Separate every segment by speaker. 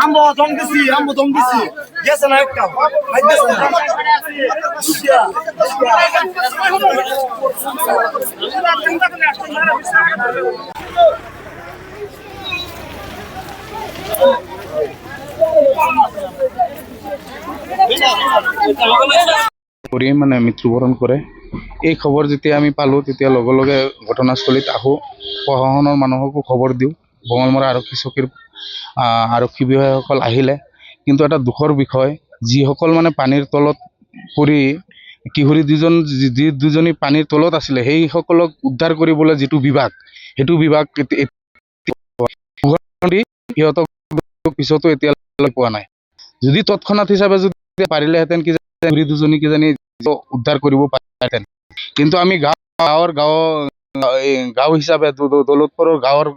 Speaker 1: Ambo dom disi. Yes, and I come. I
Speaker 2: মানে মৃত্যুবৰণ কৰে। এই খবৰ যেতিয়া আমি পালোঁ তেতিয়া লগে লগে ঘটনাস্থলীত আহোঁ, প্ৰশাসনৰ মানুহকো খবৰ দিওঁ। বঙালমৰা আৰক্ষী চকীৰ আৰক্ষী বিষয়াসকল আহিলে, কিন্তু এটা দুখৰ বিষয়, যিসকল মানে পানীৰ তলত পৰি কিশোৰী দুজনী পানীৰ তলত আছিলে, সেইসকলক উদ্ধাৰ কৰিবলৈ যিটো বিভাগ, সেইটো বিভাগ সিহঁতক পিছতো এতিয়ালৈ পোৱা নাই। যদি তৎক্ষণাত হিচাপে যদি পাৰিলেহেঁতেন কিজানি দুজনী কিজানি উদ্ধাৰ কৰিব পাৰিলেহেঁতেন, কিন্তু আমি গাঁও হিচাপে দৌলতপুৰৰ গাঁৱৰ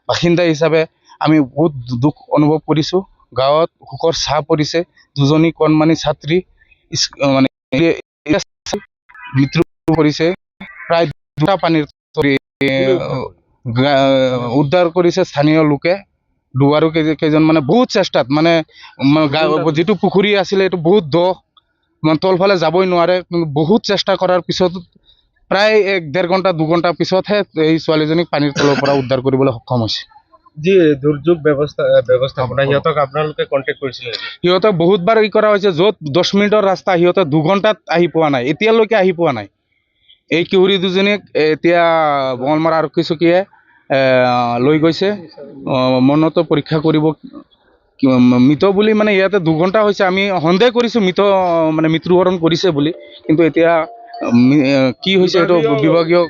Speaker 2: বাসিন্দা হিচাপে আমি বহুত দুখ অনুভৱ কৰিছোঁ। গাঁৱত শোকৰ ছাঁ পৰিছে। দুজনী কণমানি ছাত্ৰী মানে মৃত্যু কৰিছে। প্ৰায় 2টা পানীৰ উদ্ধাৰ কৰিছে স্থানীয় লোকে। দুবাৰো কেইজন মানে বহুত চেষ্টাত মানে যিটো পুখুৰী আছিলে এইটো বহুত দ, মানে তলফালে যাবই নোৱাৰে, কিন্তু বহুত চেষ্টা কৰাৰ পিছত প্ৰায় 1.5 ঘণ্টা 2 ঘণ্টা পিছতহে এই ছোৱালীজনীক পানীৰ তলৰ পৰা উদ্ধাৰ কৰিবলৈ সক্ষম হৈছে।
Speaker 3: যি দুৰ্যোগ ব্যৱস্থাপনা সিহঁতক আপোনালোকে কণ্টেক্ট কৰিছিলে?
Speaker 2: সিহঁতক বহুতবাৰ কৰা হৈছে। য'ত 10 মিনিটৰ ৰাস্তা সিহঁতে 2 ঘণ্টাত আহি পোৱা নাই, এতিয়ালৈকে আহি পোৱা নাই। এই কিশোৰী দুজনীক এতিয়া বঙালমৰা আৰক্ষী চকীয়ে লৈ গৈছে, মৰণোত্তৰ পৰীক্ষা কৰিব। মৃত বুলি মানে ইয়াতে 2 ঘণ্টা হৈছে, আমি সন্দেহ কৰিছোঁ মানে মৃত্যুবৰণ কৰিছে বুলি, কিন্তু এতিয়া কি হৈছে এইটো বিভাগীয়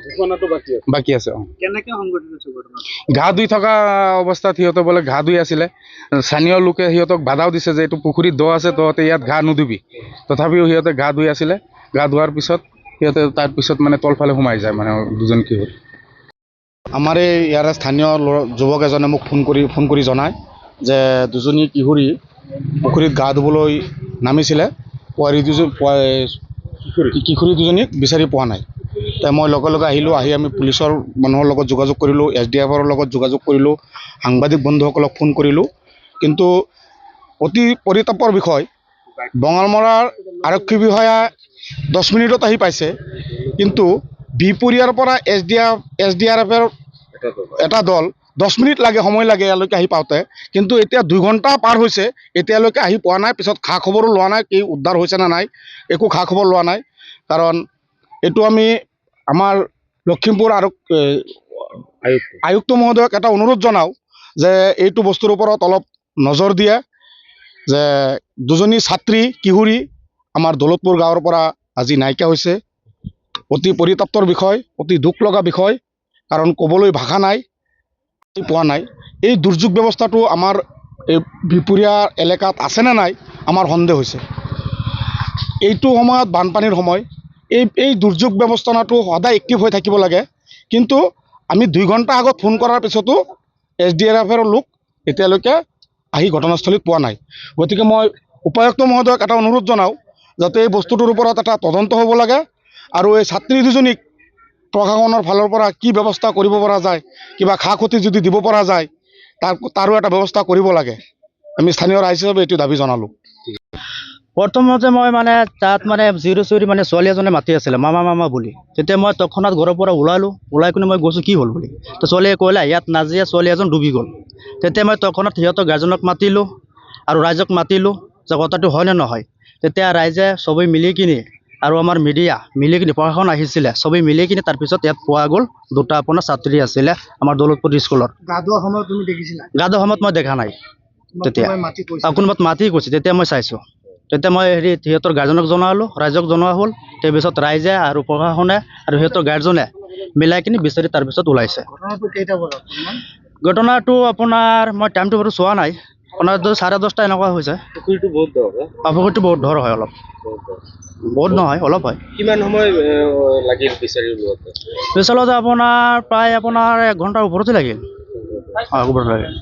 Speaker 2: বাকী আছে। ঘা ধুই থকা অৱস্থাত সিহঁতে বোলে ঘা ধুই আছিলে। স্থানীয় লোকে সিহঁতক বাধাও দিছে যে এইটো পুখুৰীত দ আছে, তহঁতে ইয়াত ঘা নুধুবি। তথাপিও সিহঁতে ঘা ধুই আছিলে। গা ধোৱাৰ পিছত সিহঁতে তাৰপিছত মানে তলফালে সোমাই যায় মানে দুজন কিশোৰ।
Speaker 4: আমাৰ এই ইয়াৰে স্থানীয় যুৱক এজনে মোক ফোন কৰি জনায় যে দুজনী কিশোৰী পুখুৰীত গা ধুবলৈ নামিছিলে, কিশোৰী দুজনীক বিচাৰি পোৱা নাই। মই লগে লগে আহিলোঁ। আহি আমি পুলিচৰ মানুহৰ লগত যোগাযোগ কৰিলোঁ, SDFৰ লগত যোগাযোগ কৰিলোঁ, সাংবাদিক বন্ধুসকলক ফোন কৰিলোঁ। কিন্তু অতি পৰিতাপৰ বিষয়, বঙালমৰাৰ আৰক্ষী বিষয়া 10 মিনিটত আহি পাইছে, কিন্তু বিহপুৰীয়াৰ পৰা SDRFৰ এটা দল 10 মিনিট সময় লাগে ইয়ালৈকে আহি পাওঁতে। কিন্তু এতিয়া 2 ঘণ্টা পাৰ হৈছে, এতিয়ালৈকে আহি পোৱা নাই। পিছত খা খবৰো লোৱা নাই, কি উদ্ধাৰ হৈছে নে নাই, একো খা খবৰ লোৱা নাই। কাৰণ এইটো আমি আমাৰ লখিমপুৰ আয়ুক্ত মহোদয়ক এটা অনুৰোধ জনাওঁ যে এইটো বস্তুৰ ওপৰত অলপ নজৰ দিয়ে, যে দুজনী ছাত্ৰী কিশোৰী আমাৰ দৌলতপুৰ গাঁৱৰ পৰা আজি নাইকিয়া হৈছে। অতি পৰিতাপ্তৰ বিষয়, অতি দুখ লগা বিষয়, কাৰণ ক'বলৈ ভাষা নাই, পোৱা নাই। এই দুৰ্যোগ ব্যৱস্থাটো আমাৰ এই বিহপুৰীয়া এলেকাত আছেনে নাই আমাৰ সন্দেহ হৈছে। এইটো সময়ত বানপানীৰ সময়, এই দুৰ্যোগ ব্যৱস্থাটো সদায় এক্টিভ হৈ থাকিব লাগে। কিন্তু আমি 2 ঘণ্টা আগত ফোন কৰাৰ পিছতো SDRFৰ লোক এতিয়ালৈকে আহি ঘটনাস্থলীত পোৱা নাই। গতিকে মই উপায়ুক্ত মহোদয়ক এটা অনুৰোধ জনাওঁ যাতে এই বস্তুটোৰ ওপৰত এটা তদন্ত হ'ব লাগে, আৰু এই ছাত্ৰী দুজনীক প্ৰশাসনৰ ফালৰ পৰা কি ব্যৱস্থা কৰিব পৰা যায়, কিবা খা ক্ষতি যদি দিব পৰা যায়, তাৰো এটা ব্যৱস্থা কৰিব লাগে। আমি স্থানীয় ৰাইজ হিচাপে এইটো দাবী জনালোঁ।
Speaker 5: প্ৰথমতে মই মানে তাত মানে জিৰো চুৰি মানে ছোৱালী এজনে মাতি আছিলে মামা মামা বুলি। তেতিয়া মই তৎক্ষণাত ঘৰৰ পৰা ওলাই কিনে মই গৈছোঁ কি হ'ল বুলি। তো ছোৱালীয়ে ক'লে ইয়াত নাজিয়া ছোৱালী এজন ডুবি গ'ল। তেতিয়া মই তৎক্ষণাত সিহঁতৰ গাৰ্জেনক মাতিলোঁ আৰু ৰাইজক মাতিলোঁ যে কথাটো হয় নে নহয়। তেতিয়া ৰাইজে চবেই মিলি কিনি আৰু আমাৰ মিডিয়া মিলি কিনি প্ৰশাসন আহিছিলে চবেই মিলি কিনি তাৰপিছত ইয়াত পোৱা গ'ল দুটা আপোনাৰ ছাত্ৰী আছিলে আমাৰ দৌলতপুৰ স্কুলৰ।
Speaker 1: গাধোৱা সময়ত তুমি দেখিছিলা?
Speaker 5: গাধোৱা সময়ত মই দেখা নাই তেতিয়া।
Speaker 1: কোনোবাই মাতি কৈছে?
Speaker 5: কোনোবাত মাতি কৈছে তেতিয়া মই চাইছোঁ। তেতিয়া মই সিহঁতৰ গাৰ্জেনক জনালোঁ, ৰাইজক জনোৱা হ'ল। তাৰপিছত ৰাইজে আৰু প্ৰশাসনে আৰু সিহঁতৰ গাৰ্জেনে মিলাই কিনি বিচাৰি তাৰপিছত ওলাইছে।
Speaker 1: ঘটনাটো কেইটা বজাত?
Speaker 5: ঘটনাটো আপোনাৰ মই টাইমটো বাৰু চোৱা নাই, আপোনাৰ 10:30 এনেকুৱা হৈছে।
Speaker 3: পুখুৰীটো বহুত দ
Speaker 5: পুখুৰীটো বহুত ধৰ হয় অলপ, বহুত নহয় অলপ হয়।
Speaker 3: কিমান সময় লাগিল বিচাৰি উলিয়াওঁতে?
Speaker 5: পিছলৈ আপোনাৰ প্ৰায় আপোনাৰ 1 ঘণ্টাৰ ওপৰতে লাগিল। ওপৰত লাগিল।